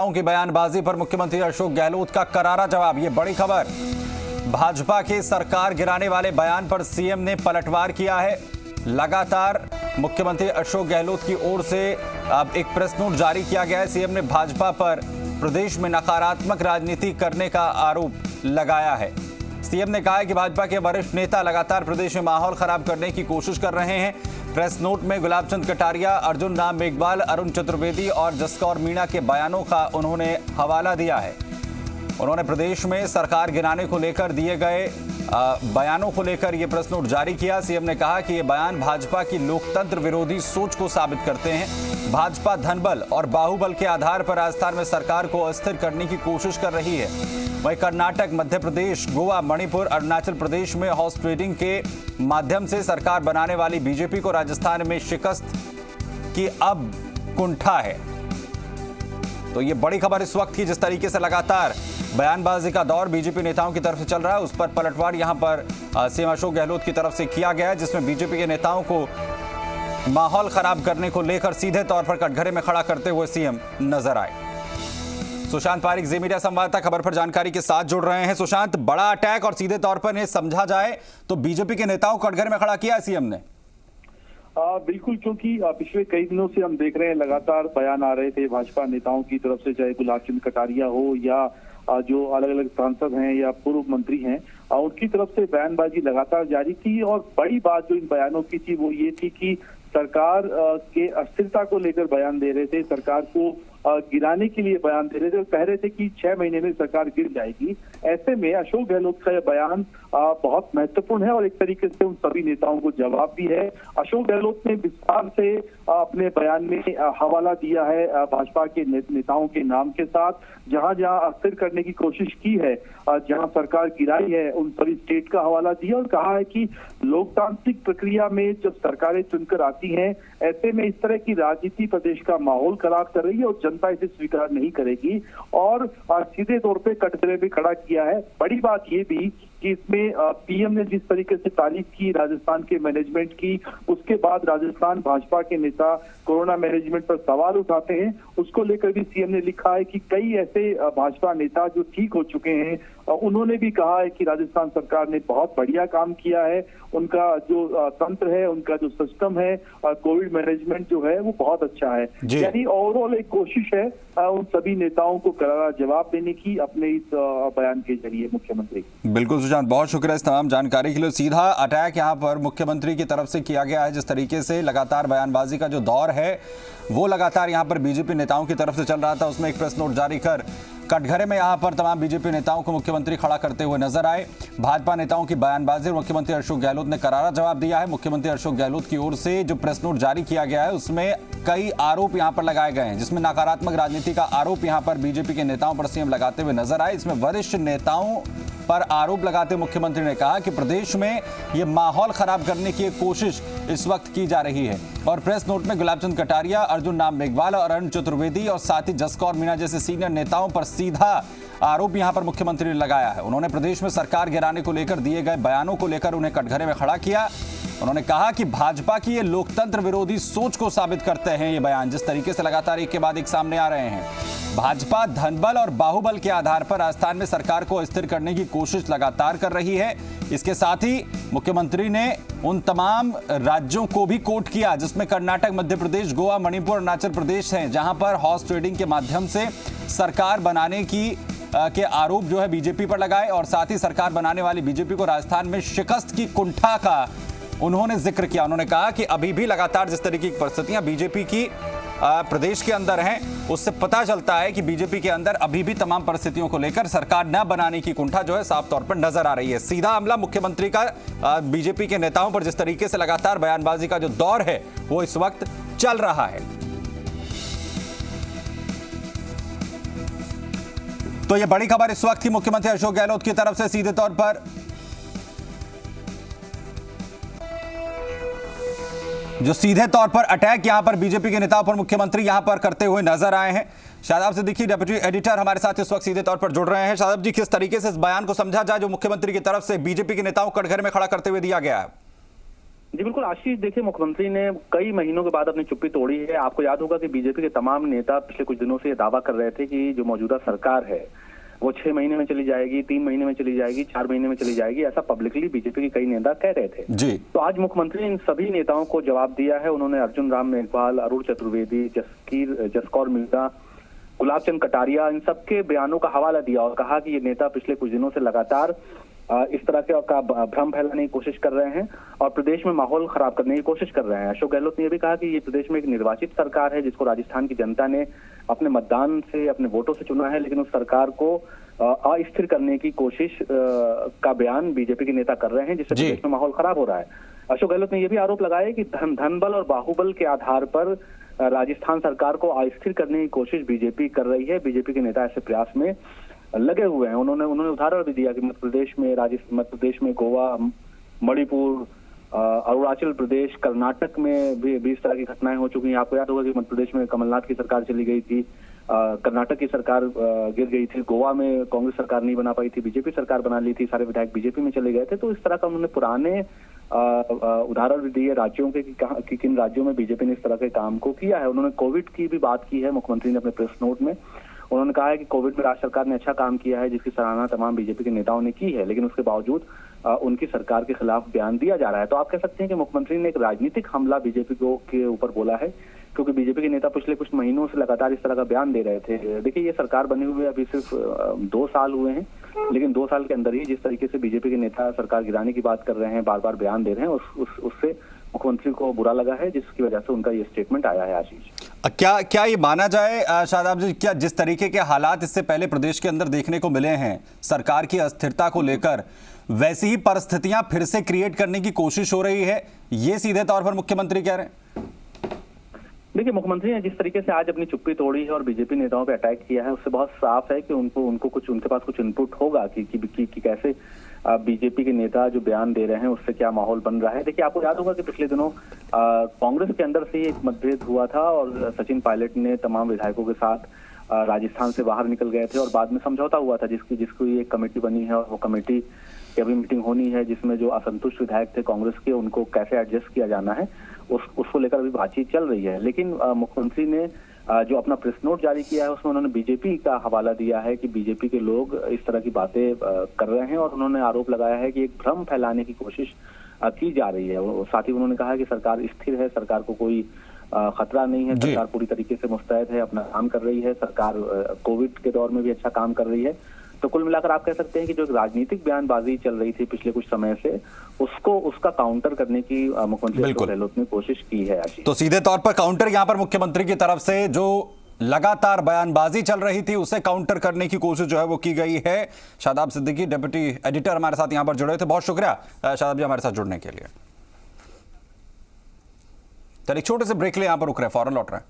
की बयानबाजी पर मुख्यमंत्री अशोक गहलोत का करारा जवाब। ये बड़ी खबर। भाजपा के सरकार गिराने वाले बयान पर सीएम ने पलटवार किया है। लगातार मुख्यमंत्री अशोक गहलोत की ओर से अब एक प्रेस नोट जारी किया गया है। सीएम ने भाजपा पर प्रदेश में नकारात्मक राजनीति करने का आरोप लगाया है। सीएम ने कहा है कि भाजपा के वरिष्ठ नेता लगातार प्रदेश में माहौल खराब करने की कोशिश कर रहे हैं। प्रेस नोट में गुलाब चंद कटारिया, अर्जुन राम मेघवाल, अरुण चतुर्वेदी और जसकौर मीणा के बयानों का उन्होंने हवाला दिया है। उन्होंने प्रदेश में सरकार गिराने को लेकर दिए गए बयानों को लेकर यह प्रेस नोट जारी किया। सीएम ने कहा कि ये बयान भाजपा की लोकतंत्र विरोधी सोच को साबित करते हैं। भाजपा धनबल और बाहुबल के आधार पर राजस्थान में सरकार को अस्थिर करने की कोशिश कर रही है। वहीं कर्नाटक, मध्य प्रदेश, गोवा, मणिपुर, अरुणाचल प्रदेश में हॉर्स ट्रेडिंग के माध्यम से सरकार बनाने वाली बीजेपी को राजस्थान में शिकस्त की अब कुंठा है। तो ये बड़ी खबर इस वक्त की, जिस तरीके से लगातार बयानबाजी का दौर बीजेपी नेताओं की तरफ से चल रहा है, उस पर पलटवार यहां पर सीएम अशोक गहलोत की तरफ से किया गया है, जिसमें बीजेपी के नेताओं को माहौल खराब करने को लेकर सीधे तौर पर कटघरे में खड़ा करते हुए सीएम नजर आए। सुशांत पारिक जी मीडिया संवाददाता खबर पर जानकारी के साथ जुड़ रहे हैं। सुशांत, बड़ा अटैक और सीधे तौर पर समझा जाए तो बीजेपी के नेताओं को कटघरे में खड़ा किया है सीएम ने। बिल्कुल, क्योंकि पिछले कई दिनों से हम देख रहे हैं लगातार बयान आ रहे थे भाजपा नेताओं की तरफ से, चाहे गुलाब चंद कटारिया हो या जो अलग अलग सांसद हैं या पूर्व मंत्री हैं, उनकी तरफ से बयानबाजी लगातार जारी थी। और बड़ी बात जो इन बयानों की थी वो ये थी कि सरकार के अस्थिरता को लेकर बयान दे रहे थे, सरकार को गिराने के लिए बयान दे रहे थे और कह रहे थे कि 6 महीने में सरकार गिर जाएगी। ऐसे में अशोक गहलोत का यह बयान बहुत महत्वपूर्ण है और एक तरीके से उन सभी नेताओं को जवाब भी है। अशोक गहलोत ने विस्तार से अपने बयान में हवाला दिया है भाजपा के नेताओं के नाम के साथ, जहां जहां अस्थिर करने की कोशिश की है, जहां सरकार गिराई है, उन सभी स्टेट का हवाला दिया और कहा है कि लोकतांत्रिक प्रक्रिया में जब सरकारें चुनकर आती हैं, ऐसे में इस तरह की राजनीति प्रदेश का माहौल खराब कर रही है और जनता इसे स्वीकार नहीं करेगी। और सीधे तौर पे कटघरे में खड़ा किया है। बड़ी बात ये भी कि इसमें पीएम ने जिस तरीके से तारीफ की राजस्थान के मैनेजमेंट की, उसके बाद राजस्थान भाजपा के नेता कोरोना मैनेजमेंट पर सवाल उठाते हैं, उसको लेकर भी सीएम ने लिखा है कि कई ऐसे भाजपा नेता जो ठीक हो चुके हैं, उन्होंने भी कहा है कि राजस्थान सरकार ने बहुत बढ़िया काम किया है। उनका जो तंत्र है, उनका जो सिस्टम है, कोविड मैनेजमेंट जो है वो बहुत अच्छा है। यानी ओवरऑल एक कोशिश है उन सभी नेताओं को करारा जवाब देने की अपने इस बयान के जरिए मुख्यमंत्री। बिल्कुल सुशांत, बहुत शुक्रिया इस तमाम जानकारी के लिए। सीधा अटैक यहाँ पर मुख्यमंत्री की तरफ से किया गया है। जिस तरीके से लगातार बयानबाजी का जो दौर है वो लगातार यहाँ पर बीजेपी नेताओं की तरफ से चल रहा था, उसमें एक प्रेस नोट जारी कर कटघरे में यहाँ पर तमाम बीजेपी नेताओं को मुख्यमंत्री खड़ा करते हुए नजर आए। भाजपा नेताओं की बयानबाजी और मुख्यमंत्री अशोक गहलोत ने करारा जवाब दिया है। मुख्यमंत्री अशोक गहलोत की ओर से जो प्रेस नोट जारी किया गया है उसमें कई आरोप यहाँ पर लगाए गए हैं, जिसमें नकारात्मक राजनीति का आरोप यहाँ पर बीजेपी के नेताओं पर सीएम लगाते हुए नजर आए। इसमें वरिष्ठ नेताओं पर आरोप लगाते मुख्यमंत्री ने कहा कि प्रदेश में ये माहौल खराब करने की एक कोशिश इस वक्त की जा रही है। और प्रेस नोट में गुलाब चंद कटारिया, अर्जुन राम मेघवाल और अरुण चतुर्वेदी और साथ ही जसकौर मीणा जैसे सीनियर नेताओं पर सीधा आरोप यहां पर मुख्यमंत्री ने लगाया है। उन्होंने प्रदेश में सरकार गिराने को लेकर दिए गए बयानों को लेकर उन्हें कटघरे में खड़ा किया। उन्होंने कहा कि भाजपा की ये लोकतंत्र विरोधी सोच को साबित करते हैं ये बयान, जिस तरीके से लगातार एक के बाद एक सामने आ रहे हैं। भाजपा धनबल और बाहुबल के आधार पर राजस्थान में सरकार को अस्थिर करने की कोशिश लगातार कर रही है। इसके साथ ही मुख्यमंत्री ने उन तमाम राज्यों को भी कोट किया जिसमें कर्नाटक, मध्य प्रदेश, गोवा, मणिपुर, अरुणाचल प्रदेश हैं, जहां पर हॉर्स ट्रेडिंग के माध्यम से सरकार बनाने के आरोप जो है बीजेपी पर लगाए और साथ ही सरकार बनाने वाली बीजेपी को राजस्थान में शिकस्त की कुंठा का उन्होंने जिक्र किया। उन्होंने कहा कि अभी भी लगातार जिस तरीके की परिस्थितियां बीजेपी की प्रदेश के अंदर हैं, उससे पता चलता है कि बीजेपी के अंदर अभी भी तमाम परिस्थितियों को लेकर सरकार न बनाने की कुंठा जो है साफ तौर पर नजर आ रही है। सीधा हमला मुख्यमंत्री का बीजेपी के नेताओं पर जिस तरीके से लगातार बयानबाजी का जो दौर है वो इस वक्त चल रहा है। तो ये बड़ी खबर इस वक्त की मुख्यमंत्री अशोक गहलोत की तरफ से सीधे तौर पर जो सीधे तौर पर अटैक यहां पर बीजेपी के नेताओं पर मुख्यमंत्री यहां पर करते हुए नजर आए हैं। शादाब सिद्दीकी डेप्यूटी एडिटर हमारे साथ इस वक्त सीधे तौर पर जुड़ रहे हैं। शादाब जी, किस तरीके से इस बयान को समझा जाए जो मुख्यमंत्री की तरफ से बीजेपी के नेताओं को कटघरे में खड़ा करते हुए दिया गया है? जी बिल्कुल आशीष, देखिए मुख्यमंत्री ने कई महीनों के बाद अपनी चुप्पी तोड़ी है। आपको याद होगा कि बीजेपी के तमाम नेता पिछले कुछ दिनों से ये दावा कर रहे थे कि जो मौजूदा सरकार है वो 6 महीने में चली जाएगी, 3 महीने में चली जाएगी, 4 महीने में चली जाएगी, ऐसा पब्लिकली बीजेपी के कई नेता कह रहे थे। जी। तो आज मुख्यमंत्री ने इन सभी नेताओं को जवाब दिया है। उन्होंने अर्जुन राम मेघवाल, अरुण चतुर्वेदी, जसकौर मीणा, गुलाब चंद कटारिया, इन सबके बयानों का हवाला दिया और कहा कि ये नेता पिछले कुछ दिनों से लगातार इस तरह के का भ्रम फैलाने की कोशिश कर रहे हैं और प्रदेश में माहौल खराब करने की कोशिश कर रहे हैं। अशोक गहलोत ने यह भी कहा कि ये प्रदेश में एक निर्वाचित सरकार है जिसको राजस्थान की जनता ने अपने मतदान से, अपने वोटों से चुना है, लेकिन उस सरकार को अस्थिर करने की कोशिश का बयान बीजेपी के नेता कर रहे हैं, जिससे प्रदेश में माहौल खराब हो रहा है। अशोक गहलोत ने यह भी आरोप लगाया कि धनबल और बाहुबल के आधार पर राजस्थान सरकार को अस्थिर करने की कोशिश बीजेपी कर रही है। बीजेपी के नेता ऐसे प्रयास में लगे हुए हैं। उन्होंने उदाहरण भी दिया कि मध्य प्रदेश में गोवा, मणिपुर, अरुणाचल प्रदेश, कर्नाटक में भी इस तरह की घटनाएं हो चुकी हैं। आपको याद होगा कि मध्य प्रदेश में कमलनाथ की सरकार चली गई थी, कर्नाटक की सरकार गिर गई थी, गोवा में कांग्रेस सरकार नहीं बना पाई थी, बीजेपी सरकार बना ली थी, सारे विधायक बीजेपी में चले गए थे। तो इस तरह का उन्होंने पुराने उदाहरण भी दिए राज्यों के कि किन राज्यों में बीजेपी ने इस तरह के काम को किया है। उन्होंने कोविड की भी बात की है मुख्यमंत्री ने अपने प्रेस नोट में। उन्होंने कहा है कि कोविड में राज्य सरकार ने अच्छा काम किया है, जिसकी सराहना तमाम बीजेपी के नेताओं ने की है, लेकिन उसके बावजूद उनकी सरकार के खिलाफ बयान दिया जा रहा है। तो आप कह सकते हैं कि मुख्यमंत्री ने एक राजनीतिक हमला बीजेपी के ऊपर बोला है, क्योंकि बीजेपी के नेता पिछले कुछ महीनों से लगातार इस तरह का बयान दे रहे थे। देखिए, ये सरकार बनी हुई अभी सिर्फ 2 साल हुए हैं, लेकिन 2 साल के अंदर ही जिस तरीके से बीजेपी के नेता सरकार गिराने की बात कर रहे हैं, बार बार बयान दे रहे हैं, उससे मुख्यमंत्री को बुरा लगा है, जिसकी वजह से उनका ये स्टेटमेंट आया है। आशीष, क्या ये माना जाए शादाब जी, क्या जिस तरीके के हालात इससे पहले प्रदेश के अंदर देखने को मिले हैं सरकार की अस्थिरता को लेकर, वैसी ही परिस्थितियां फिर से क्रिएट करने की कोशिश हो रही है, ये सीधे तौर पर मुख्यमंत्री कह रहे हैं? देखिए, मुख्यमंत्री ने जिस तरीके से आज अपनी चुप्पी तोड़ी है और बीजेपी नेताओं पे अटैक किया है, उससे बहुत साफ है कि उनके पास कुछ इनपुट होगा कि कैसे बीजेपी के नेता जो बयान दे रहे हैं उससे क्या माहौल बन रहा है। देखिए, आपको याद होगा कि पिछले दिनों कांग्रेस के अंदर से एक मतभेद हुआ था और सचिन पायलट ने तमाम विधायकों के साथ राजस्थान से बाहर निकल गए थे और बाद में समझौता हुआ था जिसकी एक कमेटी बनी है और वो कमेटी की अभी मीटिंग होनी है, जिसमें जो असंतुष्ट विधायक थे कांग्रेस के, उनको कैसे एडजस्ट किया जाना है उसको लेकर अभी बातचीत चल रही है। लेकिन मुख्यमंत्री ने जो अपना प्रेस नोट जारी किया है उसमें उन्होंने बीजेपी का हवाला दिया है कि बीजेपी के लोग इस तरह की बातें कर रहे हैं और उन्होंने आरोप लगाया है कि एक भ्रम फैलाने की कोशिश की जा रही है। साथ ही उन्होंने कहा कि सरकार स्थिर है, सरकार को कोई खतरा नहीं है, सरकार पूरी तरीके से मुस्तैद है, अपना काम कर रही है, सरकार कोविड के दौर में भी अच्छा काम कर रही है। तो कुल मिलाकर आप कह सकते हैं कि जो राजनीतिक बयानबाजी चल रही थी पिछले कुछ समय से, उसका काउंटर करने की मुख्यमंत्री अशोक गहलोत ने कोशिश की है। तो सीधे तौर पर काउंटर यहां पर मुख्यमंत्री की तरफ से जो लगातार बयानबाजी चल रही थी उसे काउंटर करने की कोशिश जो है वो की गई है। शादाब सिद्दीकी, डेप्यूटी एडिटर, हमारे साथ यहां पर जुड़े थे। बहुत शुक्रिया शादाब जी हमारे साथ जुड़ने के लिए। चलिए, एक छोटे से ब्रेक ले, यहां पर रुक रहे हैं, फौरन लौट रहे हैं।